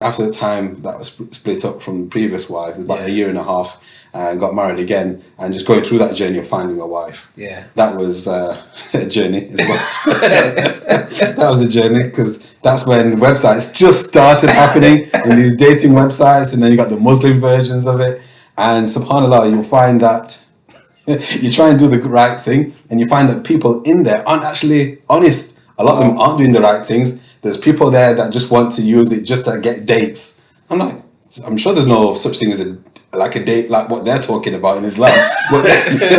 after the time that was split up from the previous wife, it was about a year and a half, and got married again, and just going through that journey of finding a wife. Yeah. That was a journey as well. That was a journey, because that's when websites just started happening, in these dating websites, and then you got the Muslim versions of it, and subhanAllah, you'll find that you try and do the right thing, and you find that people in there aren't actually honest. A lot of them aren't doing the right things. There's people there that just want to use it just to get dates. I'm sure there's no such thing as a date like what they're talking about in Islam. But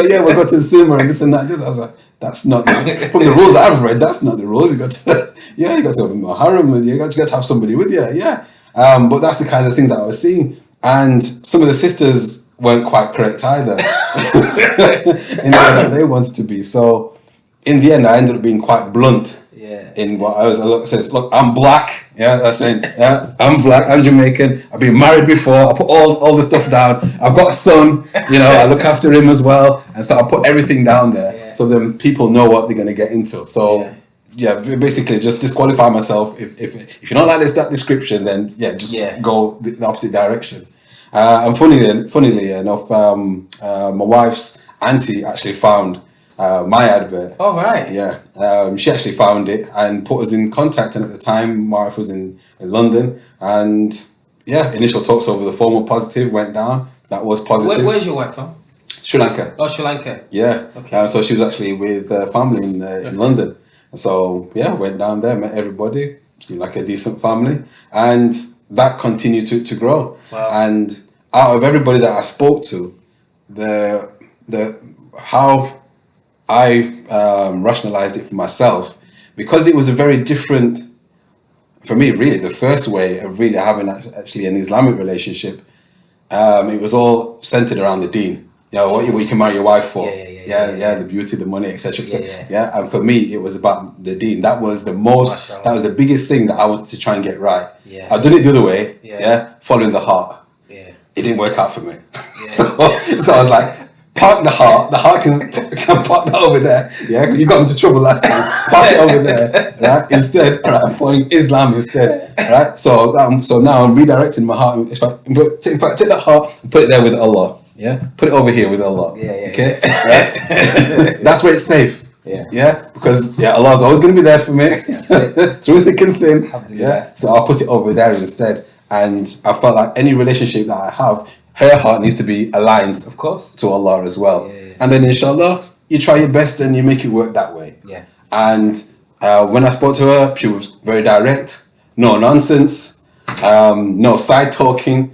yeah, we'll go to the cinema and this and that. I was like, that's not from the rules I've read. That's not the rules. You got to have a muharram with you. You got to have somebody with you. Yeah, but that's the kinds of things that I was seeing, and some of the sisters weren't quite correct either in the way that they wanted to be. So in the end, I ended up being quite blunt. In what I says, look, I'm black. Yeah, that's saying, yeah, I'm black. I'm Jamaican. I've been married before. I put all the stuff down. I've got a son. I look after him as well, and so I put everything down there, so then people know what they're going to get into. So basically, just disqualify myself. If you don't like that description, then go the opposite direction. And funnily enough, my wife's auntie actually found my advert. Oh, right. Yeah. She actually found it and put us in contact, and at the time my wife was in London, and initial talks over the phone were positive, went down. That was positive. Where's your wife from? Sri Lanka. Oh, Sri Lanka. Yeah. Okay. So she was actually with family in London. So went down there, met everybody, seemed like a decent family, and that continued to grow. Wow. And out of everybody that I spoke to, how I rationalized it for myself, because it was a very different, for me, really, the first way of really having actually an Islamic relationship. It was all centered around the deen. What you can marry your wife for. The beauty, the money, etc. And for me, it was about the deen. That was the most, that was the biggest thing that I wanted to try and get right. I've done it the other way, following the heart. It didn't work out for me. So I was like, park the heart can park that over there. Yeah, you got into trouble last time. Park it over there. Right? Instead, I'm following Islam instead. Right? So now I'm redirecting my heart. In fact, take that heart and put it there with Allah. Yeah, put it over here with Allah. Okay, right? That's where it's safe. Yeah, because Allah's always going to be there for me through thick and thin. Yeah, so I'll put it over there instead. And I felt like any relationship that I have, her heart needs to be aligned, of course, to Allah as well. And then inshallah, you try your best and you make it work that way. And when I spoke to her, she was very direct, no nonsense, no side talking.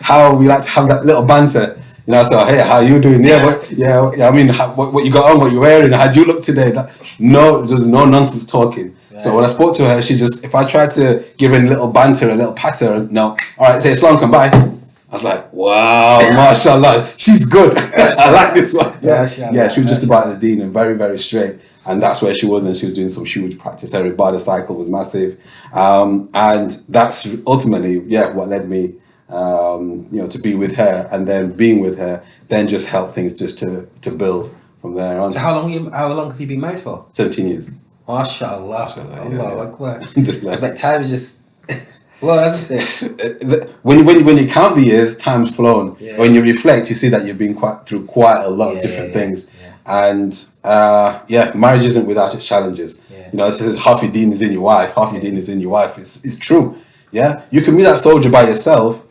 How we like to have that little banter. So hey, how you doing? I mean, what you got on, what you wearing? How'd you look today? No, there's no nonsense talking. So when I spoke to her, if I tried to give her a little banter, a little patter, no, all right, say Islam, come by. I was like, wow, mashallah, she's good. I like this one. She was just about the deen and very, very straight. And that's where she was, and she was doing some huge practice. Her ibadah cycle was massive. And that's ultimately, what led me, to be with her, and then being with her, then just helped things just to build from there on. So how long have you been married for? 17 years. MashaAllah. Allahu Akbar. But time is just flown, hasn't it? When you count the years, time's flown. When you reflect, you see that you've been through quite a lot of different things. And marriage isn't without its challenges. It says half your deen is in your wife, half your deen is in your wife. It's true. You can be that soldier by yourself.